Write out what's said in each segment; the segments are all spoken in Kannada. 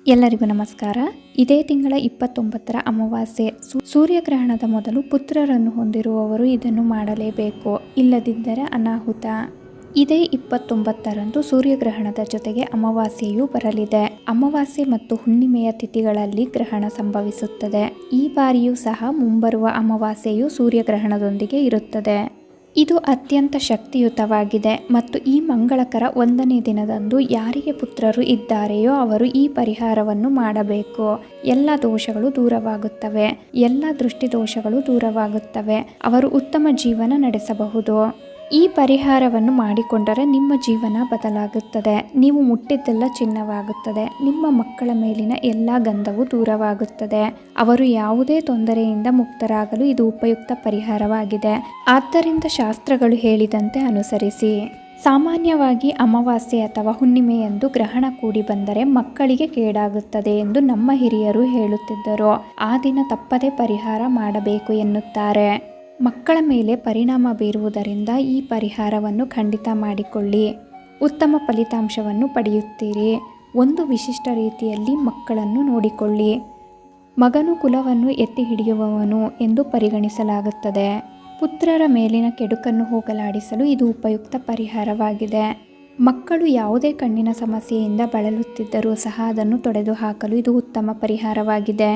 ಎಲ್ಲರಿಗೂ ನಮಸ್ಕಾರ. ಇದೇ ತಿಂಗಳ 29ರ ಅಮಾವಾಸ್ಯೆ ಸೂರ್ಯಗ್ರಹಣದ ಮೊದಲು ಪುತ್ರರನ್ನು ಹೊಂದಿರುವವರು ಇದನ್ನು ಮಾಡಲೇಬೇಕು, ಇಲ್ಲದಿದ್ದರೆ ಅನಾಹುತ. ಇದೇ 29ರಂದು ಸೂರ್ಯಗ್ರಹಣದ ಜೊತೆಗೆ ಅಮಾವಾಸ್ಯೆಯೂ ಬರಲಿದೆ. ಅಮಾವಾಸ್ಯೆ ಮತ್ತು ಹುಣ್ಣಿಮೆಯ ತಿಥಿಗಳಲ್ಲಿ ಗ್ರಹಣ ಸಂಭವಿಸುತ್ತದೆ. ಈ ಬಾರಿಯೂ ಸಹ ಮುಂಬರುವ ಅಮಾವಾಸ್ಯೆಯು ಸೂರ್ಯಗ್ರಹಣದೊಂದಿಗೆ ಇರುತ್ತದೆ. ಇದು ಅತ್ಯಂತ ಶಕ್ತಿಯುತವಾಗಿದೆ ಮತ್ತು ಈ ಮಂಗಳಕರ 1ನೇ ದಿನದಂದು ಯಾರಿಗೆ ಪುತ್ರರು ಇದ್ದಾರೆಯೋ ಅವರು ಈ ಪರಿಹಾರವನ್ನು ಮಾಡಬೇಕು. ಎಲ್ಲ ದೋಷಗಳು ದೂರವಾಗುತ್ತವೆ, ಎಲ್ಲ ದೃಷ್ಟಿ ದೋಷಗಳು ದೂರವಾಗುತ್ತವೆ. ಅವರು ಉತ್ತಮ ಜೀವನ ನಡೆಸಬಹುದು. ಈ ಪರಿಹಾರವನ್ನು ಮಾಡಿಕೊಂಡರೆ ನಿಮ್ಮ ಜೀವನ ಬದಲಾಗುತ್ತದೆ. ನೀವು ಮುಟ್ಟಿದ್ದೆಲ್ಲ ಚಿನ್ನವಾಗುತ್ತದೆ. ನಿಮ್ಮ ಮಕ್ಕಳ ಮೇಲಿನ ಎಲ್ಲ ಗಂಧವು ದೂರವಾಗುತ್ತದೆ. ಅವರು ಯಾವುದೇ ತೊಂದರೆಯಿಂದ ಮುಕ್ತರಾಗಲು ಇದು ಉಪಯುಕ್ತ ಪರಿಹಾರವಾಗಿದೆ. ಆದ್ದರಿಂದ ಶಾಸ್ತ್ರಗಳು ಹೇಳಿದಂತೆ ಅನುಸರಿಸಿ. ಸಾಮಾನ್ಯವಾಗಿ ಅಮಾವಾಸ್ಯೆ ಅಥವಾ ಹುಣ್ಣಿಮೆಯಂದು ಗ್ರಹಣ ಕೂಡಿ ಬಂದರೆ ಮಕ್ಕಳಿಗೆ ಕೇಡಾಗುತ್ತದೆ ಎಂದು ನಮ್ಮ ಹಿರಿಯರು ಹೇಳುತ್ತಿದ್ದರು. ಆ ದಿನ ತಪ್ಪದೇ ಪರಿಹಾರ ಮಾಡಬೇಕು ಎನ್ನುತ್ತಾರೆ. ಮಕ್ಕಳ ಮೇಲೆ ಪರಿಣಾಮ ಬೀರುವುದರಿಂದ ಈ ಪರಿಹಾರವನ್ನು ಖಂಡಿತ ಮಾಡಿಕೊಳ್ಳಿ. ಉತ್ತಮ ಫಲಿತಾಂಶವನ್ನು ಪಡೆಯುತ್ತೀರಿ. ಒಂದು ವಿಶಿಷ್ಟ ರೀತಿಯಲ್ಲಿ ಮಕ್ಕಳನ್ನು ನೋಡಿಕೊಳ್ಳಿ. ಮಗನು ಕುಲವನ್ನು ಎತ್ತಿ ಹಿಡಿಯುವವನು ಎಂದು ಪರಿಗಣಿಸಲಾಗುತ್ತದೆ. ಪುತ್ರರ ಮೇಲಿನ ಕೆಡುಕನ್ನು ಹೋಗಲಾಡಿಸಲು ಇದು ಉಪಯುಕ್ತ ಪರಿಹಾರವಾಗಿದೆ. ಮಕ್ಕಳು ಯಾವುದೇ ಕಣ್ಣಿನ ಸಮಸ್ಯೆಯಿಂದ ಬಳಲುತ್ತಿದ್ದರೂ ಸಹ ಅದನ್ನು ತೊಡೆದುಹಾಕಲು ಇದು ಉತ್ತಮ ಪರಿಹಾರವಾಗಿದೆ.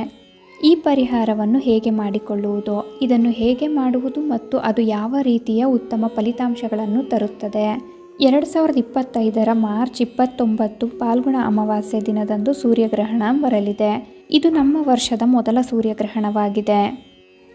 ಈ ಪರಿಹಾರವನ್ನು ಹೇಗೆ ಮಾಡಿಕೊಳ್ಳುವುದು, ಇದನ್ನು ಹೇಗೆ ಮಾಡುವುದು ಮತ್ತು ಅದು ಯಾವ ರೀತಿಯ ಉತ್ತಮ ಫಲಿತಾಂಶಗಳನ್ನು ತರುತ್ತದೆ. 2025ರ ಮಾರ್ಚ್ 29 ಫಾಲ್ಗುಣ ಅಮಾವಾಸ್ಯೆ ದಿನದಂದು ಸೂರ್ಯಗ್ರಹಣ ಬರಲಿದೆ. ಇದು ನಮ್ಮ ವರ್ಷದ ಮೊದಲ ಸೂರ್ಯಗ್ರಹಣವಾಗಿದೆ.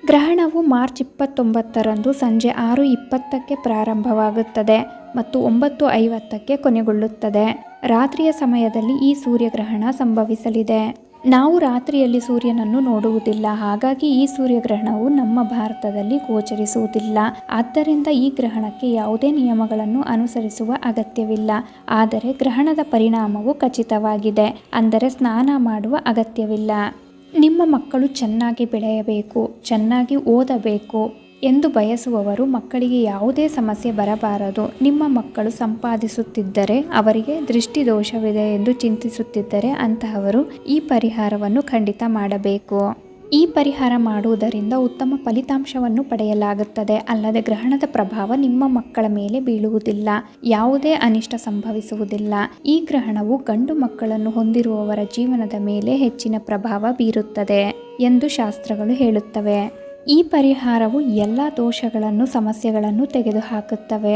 ಗ್ರಹಣವು ಮಾರ್ಚ್ 29ರಂದು ಸಂಜೆ 6:20ಕ್ಕೆ ಪ್ರಾರಂಭವಾಗುತ್ತದೆ ಮತ್ತು 9:50ಕ್ಕೆ ಕೊನೆಗೊಳ್ಳುತ್ತದೆ. ರಾತ್ರಿಯ ಸಮಯದಲ್ಲಿ ಈ ಸೂರ್ಯಗ್ರಹಣ ಸಂಭವಿಸಲಿದೆ. ನಾವು ರಾತ್ರಿಯಲ್ಲಿ ಸೂರ್ಯನನ್ನು ನೋಡುವುದಿಲ್ಲ, ಹಾಗಾಗಿ ಈ ಸೂರ್ಯಗ್ರಹಣವು ನಮ್ಮ ಭಾರತದಲ್ಲಿ ಗೋಚರಿಸುವುದಿಲ್ಲ. ಆದ್ದರಿಂದ ಈ ಗ್ರಹಣಕ್ಕೆ ಯಾವುದೇ ನಿಯಮಗಳನ್ನು ಅನುಸರಿಸುವ ಅಗತ್ಯವಿಲ್ಲ. ಆದರೆ ಗ್ರಹಣದ ಪರಿಣಾಮವು ಖಚಿತವಾಗಿದೆ, ಅಂದರೆ ಸ್ನಾನ ಮಾಡುವ ಅಗತ್ಯವಿಲ್ಲ. ನಿಮ್ಮ ಮಕ್ಕಳು ಚೆನ್ನಾಗಿ ಬೆಳೆಯಬೇಕು, ಚೆನ್ನಾಗಿ ಓದಬೇಕು ಎಂದು ಬಯಸುವವರು, ಮಕ್ಕಳಿಗೆ ಯಾವುದೇ ಸಮಸ್ಯೆ ಬರಬಾರದು, ನಿಮ್ಮ ಮಕ್ಕಳು ಸಂಪಾದಿಸುತ್ತಿದ್ದರೆ, ಅವರಿಗೆ ದೃಷ್ಟಿ ದೋಷವಿದೆ ಎಂದು ಚಿಂತಿಸುತ್ತಿದ್ದರೆ ಅಂತಹವರು ಈ ಪರಿಹಾರವನ್ನು ಖಂಡಿತ ಮಾಡಬೇಕು. ಈ ಪರಿಹಾರ ಮಾಡುವುದರಿಂದ ಉತ್ತಮ ಫಲಿತಾಂಶವನ್ನು ಪಡೆಯಲಾಗುತ್ತದೆ. ಅಲ್ಲದೆ ಗ್ರಹಣದ ಪ್ರಭಾವ ನಿಮ್ಮ ಮಕ್ಕಳ ಮೇಲೆ ಬೀಳುವುದಿಲ್ಲ, ಯಾವುದೇ ಅನಿಷ್ಟ ಸಂಭವಿಸುವುದಿಲ್ಲ. ಈ ಗ್ರಹಣವು ಗಂಡು ಮಕ್ಕಳನ್ನು ಹೊಂದಿರುವವರ ಜೀವನದ ಮೇಲೆ ಹೆಚ್ಚಿನ ಪ್ರಭಾವ ಬೀರುತ್ತದೆ ಎಂದು ಶಾಸ್ತ್ರಗಳು ಹೇಳುತ್ತವೆ. ಈ ಪರಿಹಾರವು ಎಲ್ಲ ದೋಷಗಳನ್ನು, ಸಮಸ್ಯೆಗಳನ್ನು ತೆಗೆದುಹಾಕುತ್ತವೆ.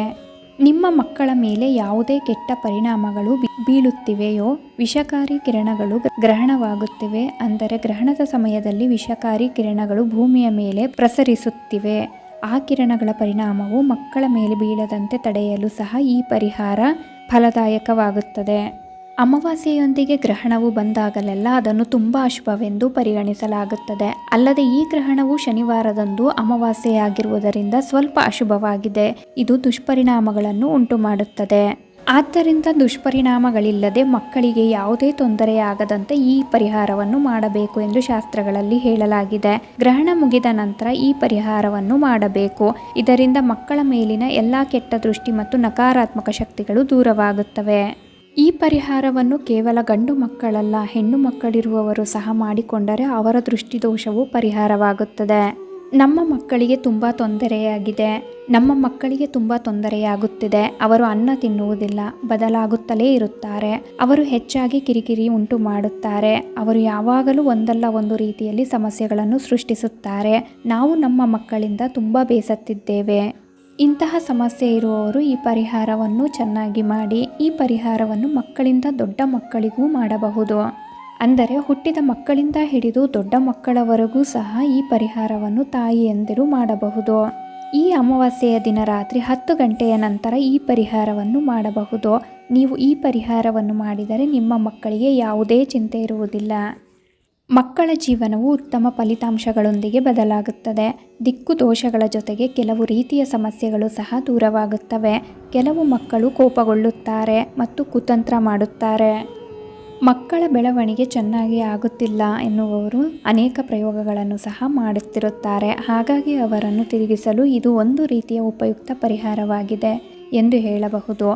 ನಿಮ್ಮ ಮಕ್ಕಳ ಮೇಲೆ ಯಾವುದೇ ಕೆಟ್ಟ ಪರಿಣಾಮಗಳು ಬೀಳುತ್ತಿವೆಯೋ, ವಿಷಕಾರಿ ಕಿರಣಗಳು ಗ್ರಹಣವಾಗುತ್ತಿವೆ, ಅಂದರೆ ಗ್ರಹಣದ ಸಮಯದಲ್ಲಿ ವಿಷಕಾರಿ ಕಿರಣಗಳು ಭೂಮಿಯ ಮೇಲೆ ಪ್ರಸರಿಸುತ್ತಿವೆ, ಆ ಕಿರಣಗಳ ಪರಿಣಾಮವು ಮಕ್ಕಳ ಮೇಲೆ ಬೀಳದಂತೆ ತಡೆಯಲು ಸಹ ಈ ಪರಿಹಾರ ಫಲದಾಯಕವಾಗುತ್ತದೆ. ಅಮಾವಾಸ್ಯೆಯೊಂದಿಗೆ ಗ್ರಹಣವು ಬಂದಾಗಲೆಲ್ಲ ಅದನ್ನು ತುಂಬ ಅಶುಭವೆಂದು ಪರಿಗಣಿಸಲಾಗುತ್ತದೆ. ಅಲ್ಲದೆ ಈ ಗ್ರಹಣವು ಶನಿವಾರದಂದು ಅಮಾವಾಸ್ಯೆಯಾಗಿರುವುದರಿಂದ ಸ್ವಲ್ಪ ಅಶುಭವಾಗಿದೆ. ಇದು ದುಷ್ಪರಿಣಾಮಗಳನ್ನು ಉಂಟು ಮಾಡುತ್ತದೆ. ಆದ್ದರಿಂದ ದುಷ್ಪರಿಣಾಮಗಳಿಲ್ಲದೆ ಮಕ್ಕಳಿಗೆ ಯಾವುದೇ ತೊಂದರೆಯಾಗದಂತೆ ಈ ಪರಿಹಾರವನ್ನು ಮಾಡಬೇಕು ಎಂದು ಶಾಸ್ತ್ರಗಳಲ್ಲಿ ಹೇಳಲಾಗಿದೆ. ಗ್ರಹಣ ಮುಗಿದ ನಂತರ ಈ ಪರಿಹಾರವನ್ನು ಮಾಡಬೇಕು. ಇದರಿಂದ ಮಕ್ಕಳ ಮೇಲಿನ ಎಲ್ಲ ಕೆಟ್ಟ ದೃಷ್ಟಿ ಮತ್ತು ನಕಾರಾತ್ಮಕ ಶಕ್ತಿಗಳು ದೂರವಾಗುತ್ತವೆ. ಈ ಪರಿಹಾರವನ್ನು ಕೇವಲ ಗಂಡು ಮಕ್ಕಳಲ್ಲ, ಹೆಣ್ಣು ಮಕ್ಕಳಿರುವವರು ಸಹ ಮಾಡಿಕೊಂಡರೆ ಅವರ ದೃಷ್ಟಿದೋಷವು ಪರಿಹಾರವಾಗುತ್ತದೆ. ನಮ್ಮ ಮಕ್ಕಳಿಗೆ ತುಂಬ ತೊಂದರೆಯಾಗುತ್ತಿದೆ. ಅವರು ಅನ್ನ ತಿನ್ನುವುದಿಲ್ಲ, ಬದಲಾಗುತ್ತಲೇ ಇರುತ್ತಾರೆ. ಅವರು ಹೆಚ್ಚಾಗಿ ಕಿರಿಕಿರಿ ಉಂಟು ಮಾಡುತ್ತಾರೆ. ಅವರು ಯಾವಾಗಲೂ ಒಂದಲ್ಲ ಒಂದು ರೀತಿಯಲ್ಲಿ ಸಮಸ್ಯೆಗಳನ್ನು ಸೃಷ್ಟಿಸುತ್ತಾರೆ. ನಾವು ನಮ್ಮ ಮಕ್ಕಳಿಂದ ತುಂಬ ಬೇಸತ್ತಿದ್ದೇವೆ. ಇಂತಹ ಸಮಸ್ಯೆ ಇರುವವರು ಈ ಪರಿಹಾರವನ್ನು ಚೆನ್ನಾಗಿ ಮಾಡಿ. ಈ ಪರಿಹಾರವನ್ನು ಮಕ್ಕಳಿಂದ ದೊಡ್ಡ ಮಕ್ಕಳಿಗೂ ಮಾಡಬಹುದು. ಅಂದರೆ ಹುಟ್ಟಿದ ಮಕ್ಕಳಿಂದ ಹಿಡಿದು ದೊಡ್ಡ ಮಕ್ಕಳವರೆಗೂ ಸಹ ಈ ಪರಿಹಾರವನ್ನು ತಾಯಿಯಂದಿರು ಮಾಡಬಹುದು. ಈ ಅಮಾವಾಸ್ಯೆಯ ದಿನ ರಾತ್ರಿ 10 ಗಂಟೆಯ ನಂತರ ಈ ಪರಿಹಾರವನ್ನು ಮಾಡಬಹುದು. ನೀವು ಈ ಪರಿಹಾರವನ್ನು ಮಾಡಿದರೆ ನಿಮ್ಮ ಮಕ್ಕಳಿಗೆ ಯಾವುದೇ ಚಿಂತೆ ಇರುವುದಿಲ್ಲ. ಮಕ್ಕಳ ಜೀವನವು ಉತ್ತಮ ಫಲಿತಾಂಶಗಳೊಂದಿಗೆ ಬದಲಾಗುತ್ತದೆ. ದಿಕ್ಕು ದೋಷಗಳ ಜೊತೆಗೆ ಕೆಲವು ರೀತಿಯ ಸಮಸ್ಯೆಗಳು ಸಹ ದೂರವಾಗುತ್ತವೆ. ಕೆಲವು ಮಕ್ಕಳು ಕೋಪಗೊಳ್ಳುತ್ತಾರೆ ಮತ್ತು ಕುತಂತ್ರ ಮಾಡುತ್ತಾರೆ. ಮಕ್ಕಳ ಬೆಳವಣಿಗೆ ಚೆನ್ನಾಗಿ ಆಗುತ್ತಿಲ್ಲ ಎನ್ನುವವರು ಅನೇಕ ಪ್ರಯೋಗಗಳನ್ನು ಸಹ ಮಾಡುತ್ತಿರುತ್ತಾರೆ. ಹಾಗಾಗಿ ಅವರನ್ನು ತಿರುಗಿಸಲು ಇದು ಒಂದು ರೀತಿಯ ಉಪಯುಕ್ತ ಪರಿಹಾರವಾಗಿದೆ ಎಂದು ಹೇಳಬಹುದು.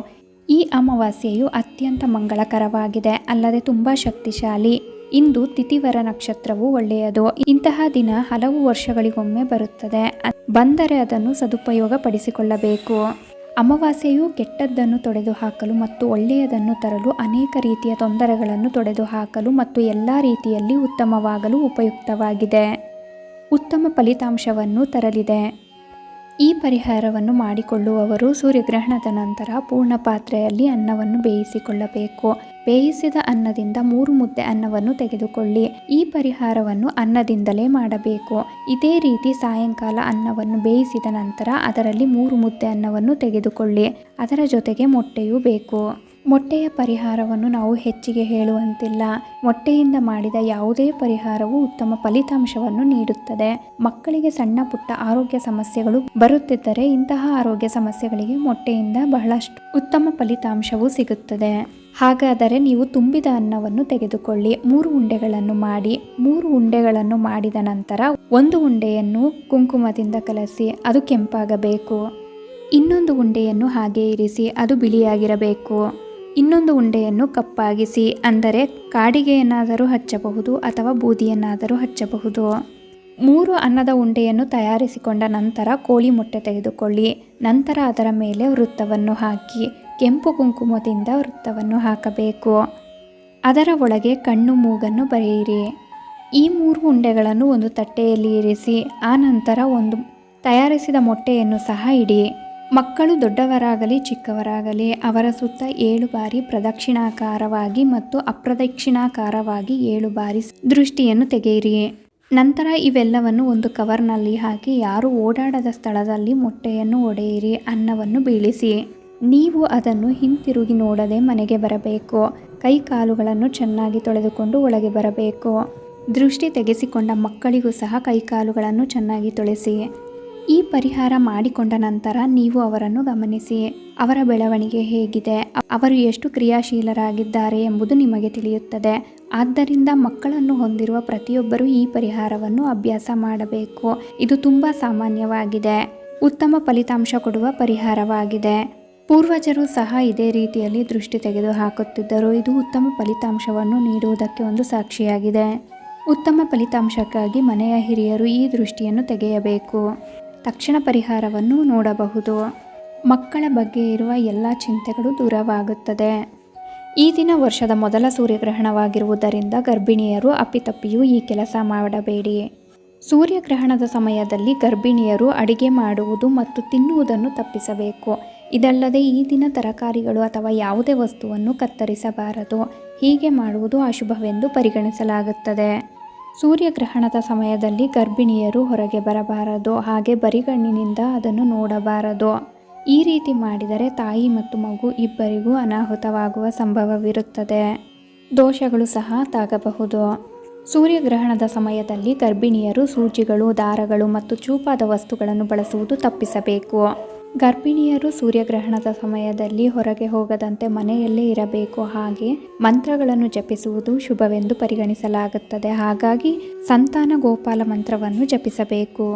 ಈ ಅಮಾವಾಸ್ಯೆಯು ಅತ್ಯಂತ ಮಂಗಳಕರವಾಗಿದೆ, ಅಲ್ಲದೆ ತುಂಬ ಶಕ್ತಿಶಾಲಿ. ಇಂದು ತಿಥಿವರ ನಕ್ಷತ್ರವು ಒಳ್ಳೆಯದು. ಇಂತಹ ದಿನ ಹಲವು ವರ್ಷಗಳಿಗೊಮ್ಮೆ ಬರುತ್ತದೆ. ಬಂದರೆ ಅದನ್ನು ಸದುಪಯೋಗ ಪಡಿಸಿಕೊಳ್ಳಬೇಕು. ಅಮಾವಾಸ್ಯೆಯು ಕೆಟ್ಟದ್ದನ್ನು ತೊಡೆದುಹಾಕಲು ಮತ್ತು ಒಳ್ಳೆಯದನ್ನು ತರಲು, ಅನೇಕ ರೀತಿಯ ತೊಂದರೆಗಳನ್ನು ತೊಡೆದುಹಾಕಲು ಮತ್ತು ಎಲ್ಲ ರೀತಿಯಲ್ಲಿ ಉತ್ತಮವಾಗಲು ಉಪಯುಕ್ತವಾಗಿದೆ. ಉತ್ತಮ ಫಲಿತಾಂಶವನ್ನು ತರಲಿದೆ. ಈ ಪರಿಹಾರವನ್ನು ಮಾಡಿಕೊಳ್ಳುವವರು ಸೂರ್ಯಗ್ರಹಣದ ನಂತರ ಪೂರ್ಣ ಪಾತ್ರೆಯಲ್ಲಿ ಅನ್ನವನ್ನು ಬೇಯಿಸಿಕೊಳ್ಳಬೇಕು. ಬೇಯಿಸಿದ ಅನ್ನದಿಂದ 3 ಮುದ್ದೆ ಅನ್ನವನ್ನು ತೆಗೆದುಕೊಳ್ಳಿ. ಈ ಪರಿಹಾರವನ್ನು ಅನ್ನದಿಂದಲೇ ಮಾಡಬೇಕು. ಇದೇ ರೀತಿ ಸಾಯಂಕಾಲ ಅನ್ನವನ್ನು ಬೇಯಿಸಿದ ನಂತರ ಅದರಲ್ಲಿ 3 ಮುದ್ದೆ ಅನ್ನವನ್ನು ತೆಗೆದುಕೊಳ್ಳಿ. ಅದರ ಜೊತೆಗೆ ಮೊಟ್ಟೆಯೂ ಬೇಕು. ಮೊಟ್ಟೆಯ ಪರಿಹಾರವನ್ನು ನಾವು ಹೆಚ್ಚಿಗೆ ಹೇಳುವಂತಿಲ್ಲ. ಮೊಟ್ಟೆಯಿಂದ ಮಾಡಿದ ಯಾವುದೇ ಪರಿಹಾರವು ಉತ್ತಮ ಫಲಿತಾಂಶವನ್ನು ನೀಡುತ್ತದೆ. ಮಕ್ಕಳಿಗೆ ಸಣ್ಣ ಪುಟ್ಟ ಆರೋಗ್ಯ ಸಮಸ್ಯೆಗಳು ಬರುತ್ತಿದ್ದರೆ ಇಂತಹ ಆರೋಗ್ಯ ಸಮಸ್ಯೆಗಳಿಗೆ ಮೊಟ್ಟೆಯಿಂದ ಬಹಳಷ್ಟು ಉತ್ತಮ ಫಲಿತಾಂಶವು ಸಿಗುತ್ತದೆ. ಹಾಗಾದರೆ ನೀವು ತುಂಬಿದ ಅನ್ನವನ್ನು ತೆಗೆದುಕೊಳ್ಳಿ. 3 ಉಂಡೆಗಳನ್ನು ಮಾಡಿ. 3 ಉಂಡೆಗಳನ್ನು ಮಾಡಿದ ನಂತರ 1 ಉಂಡೆಯನ್ನು ಕುಂಕುಮದಿಂದ ಕಲಸಿ ಅದು ಕೆಂಪಾಗಬೇಕು. ಇನ್ನೊಂದು ಉಂಡೆಯನ್ನು ಹಾಗೆ ಇರಿಸಿ, ಅದು ಬಿಳಿಯಾಗಿರಬೇಕು. ಇನ್ನೊಂದು ಉಂಡೆಯನ್ನು ಕಪ್ಪಾಗಿಸಿ, ಅಂದರೆ ಕಾಡಿಗೆಯನ್ನಾದರೂ ಹಚ್ಚಬಹುದು ಅಥವಾ ಬೂದಿಯನ್ನಾದರೂ ಹಚ್ಚಬಹುದು. 3 ಅನ್ನದ ಉಂಡೆಯನ್ನು ತಯಾರಿಸಿಕೊಂಡ ನಂತರ ಕೋಳಿ ಮೊಟ್ಟೆ ತೆಗೆದುಕೊಳ್ಳಿ. ನಂತರ ಅದರ ಮೇಲೆ ವೃತ್ತವನ್ನು ಹಾಕಿ ಕೆಂಪು ಕುಂಕುಮದಿಂದ ವೃತ್ತವನ್ನು ಹಾಕಬೇಕು. ಅದರ ಒಳಗೆ ಕಣ್ಣು ಮೂಗನ್ನು ಬರೆಯಿರಿ. ಈ 3 ಉಂಡೆಗಳನ್ನು ಒಂದು ತಟ್ಟೆಯಲ್ಲಿ ಇರಿಸಿ, ಆ ನಂತರ ಒಂದು ತಯಾರಿಸಿದ ಮೊಟ್ಟೆಯನ್ನು ಸಹ ಇಡಿ. ಮಕ್ಕಳು ದೊಡ್ಡವರಾಗಲಿ ಚಿಕ್ಕವರಾಗಲಿ ಅವರ ಸುತ್ತ 7 ಬಾರಿ ಪ್ರದಕ್ಷಿಣಾಕಾರವಾಗಿ ಮತ್ತು ಅಪ್ರದಕ್ಷಿಣಾಕಾರವಾಗಿ 7 ಬಾರಿ ದೃಷ್ಟಿಯನ್ನು ತೆಗೆಯಿರಿ. ನಂತರ ಇವೆಲ್ಲವನ್ನು ಒಂದು ಕವರ್ನಲ್ಲಿ ಹಾಕಿ ಯಾರು ಓಡಾಡದ ಸ್ಥಳದಲ್ಲಿ ಮೊಟ್ಟೆಯನ್ನು ಒಡೆಯಿರಿ. ಅನ್ನವನ್ನು ಬೀಳಿಸಿ. ನೀವು ಅದನ್ನು ಹಿಂತಿರುಗಿ ನೋಡದೆ ಮನೆಗೆ ಬರಬೇಕು. ಕೈ ಕಾಲುಗಳನ್ನು ಚೆನ್ನಾಗಿ ತೊಳೆದುಕೊಂಡು ಒಳಗೆ ಬರಬೇಕು. ದೃಷ್ಟಿ ತೆಗೆಸಿಕೊಂಡ ಮಕ್ಕಳಿಗೂ ಸಹ ಕೈಕಾಲುಗಳನ್ನು ಚೆನ್ನಾಗಿ ತೊಳೆಸಿ. ಈ ಪರಿಹಾರ ಮಾಡಿಕೊಂಡ ನಂತರ ನೀವು ಅವರನ್ನು ಗಮನಿಸಿ. ಅವರ ಬೆಳವಣಿಗೆ ಹೇಗಿದೆ, ಅವರು ಎಷ್ಟು ಕ್ರಿಯಾಶೀಲರಾಗಿದ್ದಾರೆ ಎಂಬುದು ನಿಮಗೆ ತಿಳಿಯುತ್ತದೆ. ಆದ್ದರಿಂದ ಮಕ್ಕಳನ್ನು ಹೊಂದಿರುವ ಪ್ರತಿಯೊಬ್ಬರೂ ಈ ಪರಿಹಾರವನ್ನು ಅಭ್ಯಾಸ ಮಾಡಬೇಕು. ಇದು ತುಂಬ ಸಾಮಾನ್ಯವಾಗಿದೆ. ಉತ್ತಮ ಫಲಿತಾಂಶ ಕೊಡುವ ಪರಿಹಾರವಾಗಿದೆ. ಪೂರ್ವಜರು ಸಹ ಇದೇ ರೀತಿಯಲ್ಲಿ ದೃಷ್ಟಿ ತೆಗೆದು ಹಾಕುತ್ತಿದ್ದರು. ಇದು ಉತ್ತಮ ಫಲಿತಾಂಶವನ್ನು ನೀಡುವುದಕ್ಕೆ ಒಂದು ಸಾಕ್ಷಿಯಾಗಿದೆ. ಉತ್ತಮ ಫಲಿತಾಂಶಕ್ಕಾಗಿ ಮನೆಯ ಹಿರಿಯರು ಈ ದೃಷ್ಟಿಯನ್ನು ತೆಗೆಯಬೇಕು. ತಕ್ಷಣ ಪರಿಹಾರವನ್ನು ನೋಡಬಹುದು. ಮಕ್ಕಳ ಬಗ್ಗೆ ಇರುವ ಎಲ್ಲ ಚಿಂತೆಗಳು ದೂರವಾಗುತ್ತದೆ. ಈ ದಿನ ವರ್ಷದ ಮೊದಲ ಸೂರ್ಯಗ್ರಹಣವಾಗಿರುವುದರಿಂದ ಗರ್ಭಿಣಿಯರು ಅಪ್ಪಿತಪ್ಪಿಯೂ ಈ ಕೆಲಸ ಮಾಡಬೇಡಿ. ಸೂರ್ಯಗ್ರಹಣದ ಸಮಯದಲ್ಲಿ ಗರ್ಭಿಣಿಯರು ಅಡಿಗೆ ಮಾಡುವುದು ಮತ್ತು ತಿನ್ನುವುದನ್ನು ತಪ್ಪಿಸಬೇಕು. ಇದಲ್ಲದೆ ಈ ದಿನ ತರಕಾರಿಗಳು ಅಥವಾ ಯಾವುದೇ ವಸ್ತುವನ್ನು ಕತ್ತರಿಸಬಾರದು. ಹೀಗೆ ಮಾಡುವುದು ಅಶುಭವೆಂದು ಪರಿಗಣಿಸಲಾಗುತ್ತದೆ. ಸೂರ್ಯಗ್ರಹಣದ ಸಮಯದಲ್ಲಿ ಗರ್ಭಿಣಿಯರು ಹೊರಗೆ ಬರಬಾರದು. ಹಾಗೆ ಬರಿಗಣ್ಣಿನಿಂದ ಅದನ್ನು ನೋಡಬಾರದು. ಈ ರೀತಿ ಮಾಡಿದರೆ ತಾಯಿ ಮತ್ತು ಮಗು ಇಬ್ಬರಿಗೂ ಅನಾಹುತವಾಗುವ ಸಂಭವವಿರುತ್ತದೆ. ದೋಷಗಳು ಸಹ ತಾಗಬಹುದು. ಸೂರ್ಯಗ್ರಹಣದ ಸಮಯದಲ್ಲಿ ಗರ್ಭಿಣಿಯರು ಸೂಜಿಗಳು, ದಾರಗಳು ಮತ್ತು ಚೂಪಾದ ವಸ್ತುಗಳನ್ನು ಬಳಸುವುದು ತಪ್ಪಿಸಬೇಕು. ಗರ್ಭಿಣಿಯರು ಸೂರ್ಯಗ್ರಹಣದ ಸಮಯದಲ್ಲಿ ಹೊರಗೆ ಹೋಗದಂತೆ ಮನೆಯಲ್ಲೇ ಇರಬೇಕು. ಹಾಗೆ ಮಂತ್ರಗಳನ್ನು ಜಪಿಸುವುದು ಶುಭವೆಂದು ಪರಿಗಣಿಸಲಾಗುತ್ತದೆ. ಹಾಗಾಗಿ ಸಂತಾನ ಗೋಪಾಲ ಮಂತ್ರವನ್ನು ಜಪಿಸಬೇಕು.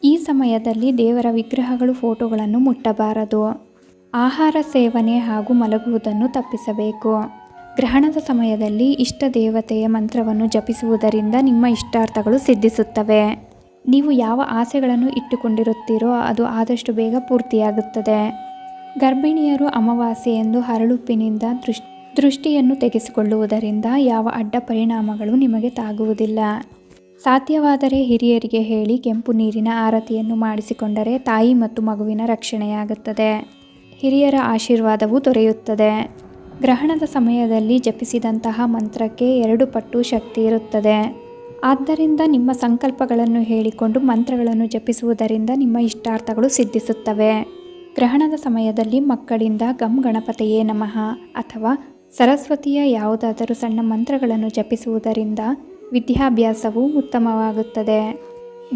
ಈ ಸಮಯದಲ್ಲಿ ದೇವರ ವಿಗ್ರಹಗಳು, ಫೋಟೋಗಳನ್ನು ಮುಟ್ಟಬಾರದು. ಆಹಾರ ಸೇವನೆ ಹಾಗೂ ಮಲಗುವುದನ್ನು ತಪ್ಪಿಸಬೇಕು. ಗ್ರಹಣದ ಸಮಯದಲ್ಲಿ ಇಷ್ಟ ದೇವತೆಯ ಮಂತ್ರವನ್ನು ಜಪಿಸುವುದರಿಂದ ನಿಮ್ಮ ಇಷ್ಟಾರ್ಥಗಳು ಸಿದ್ಧಿಸುತ್ತವೆ. ನೀವು ಯಾವ ಆಸೆಗಳನ್ನು ಇಟ್ಟುಕೊಂಡಿರುತ್ತೀರೋ ಅದು ಆದಷ್ಟು ಬೇಗ ಪೂರ್ತಿಯಾಗುತ್ತದೆ. ಗರ್ಭಿಣಿಯರು ಅಮಾವಾಸ್ಯೆಯಂದು ಹರಳುಪ್ಪಿನಿಂದ ದೃಷ್ಟಿಯನ್ನು ತೆಗೆಸಿಕೊಳ್ಳುವುದರಿಂದ ಯಾವ ಅಡ್ಡ ಪರಿಣಾಮಗಳು ನಿಮಗೆ ತಾಗುವುದಿಲ್ಲ. ಸಾಧ್ಯವಾದರೆ ಹಿರಿಯರಿಗೆ ಹೇಳಿ ಕೆಂಪು ನೀರಿನ ಆರತಿಯನ್ನು ಮಾಡಿಸಿಕೊಂಡರೆ ತಾಯಿ ಮತ್ತು ಮಗುವಿನ ರಕ್ಷಣೆಯಾಗುತ್ತದೆ. ಹಿರಿಯರ ಆಶೀರ್ವಾದವೂ ದೊರೆಯುತ್ತದೆ. ಗ್ರಹಣದ ಸಮಯದಲ್ಲಿ ಜಪಿಸಿದಂತಹ ಮಂತ್ರಕ್ಕೆ 2 ಪಟ್ಟು ಶಕ್ತಿ ಇರುತ್ತದೆ. ಆದ್ದರಿಂದ ನಿಮ್ಮ ಸಂಕಲ್ಪಗಳನ್ನು ಹೇಳಿಕೊಂಡು ಮಂತ್ರಗಳನ್ನು ಜಪಿಸುವುದರಿಂದ ನಿಮ್ಮ ಇಷ್ಟಾರ್ಥಗಳು ಸಿದ್ಧಿಸುತ್ತವೆ. ಗ್ರಹಣದ ಸಮಯದಲ್ಲಿ ಮಕ್ಕಳಿಂದ ಗಂ ಗಣಪತಿಯೇ ನಮಃ ಅಥವಾ ಸರಸ್ವತಿಯ ಯಾವುದಾದರೂ ಸಣ್ಣ ಮಂತ್ರಗಳನ್ನು ಜಪಿಸುವುದರಿಂದ ವಿದ್ಯಾಭ್ಯಾಸವು ಉತ್ತಮವಾಗುತ್ತದೆ.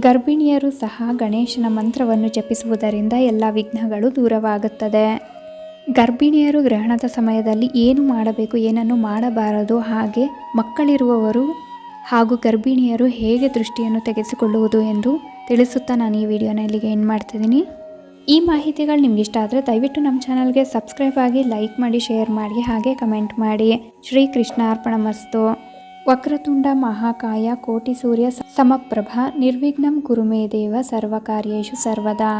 ಗರ್ಭಿಣಿಯರು ಸಹ ಗಣೇಶನ ಮಂತ್ರವನ್ನು ಜಪಿಸುವುದರಿಂದ ಎಲ್ಲ ವಿಘ್ನಗಳು ದೂರವಾಗುತ್ತದೆ. ಗರ್ಭಿಣಿಯರು ಗ್ರಹಣದ ಸಮಯದಲ್ಲಿ ಏನು ಮಾಡಬೇಕು, ಏನನ್ನು ಮಾಡಬಾರದು, ಹಾಗೆ ಮಕ್ಕಳಿರುವವರು ಹಾಗೂ ಗರ್ಭಿಣಿಯರು ಹೇಗೆ ದೃಷ್ಟಿಯನ್ನು ತೆಗೆಸಿಕೊಳ್ಳುವುದು ಎಂದು ತಿಳಿಸುತ್ತಾ ನಾನು ಈ ವಿಡಿಯೋನ ಇಲ್ಲಿಗೆ ಎಂಡ್ ಮಾಡ್ತಿದ್ದೀನಿ. ಈ ಮಾಹಿತಿಗಳು ನಿಮ್ಗೆ ಇಷ್ಟ ಆದರೆ ದಯವಿಟ್ಟು ನಮ್ಮ ಚಾನಲ್ಗೆ ಸಬ್ಸ್ಕ್ರೈಬ್ ಆಗಿ, ಲೈಕ್ ಮಾಡಿ, ಶೇರ್ ಮಾಡಿ, ಹಾಗೆ ಕಮೆಂಟ್ ಮಾಡಿ. ಶ್ರೀ ಕೃಷ್ಣಾರ್ಪಣಮಸ್ತು. ವಕ್ರತುಂಡ ಮಹಾಕಾಯ ಕೋಟಿ ಸೂರ್ಯ ಸಮಪ್ರಭ ನಿರ್ವಿಘ್ನಂ ಕುರು ಮೇ ದೇವ ಸರ್ವಕಾರ್ಯೇಷು ಸರ್ವದಾ.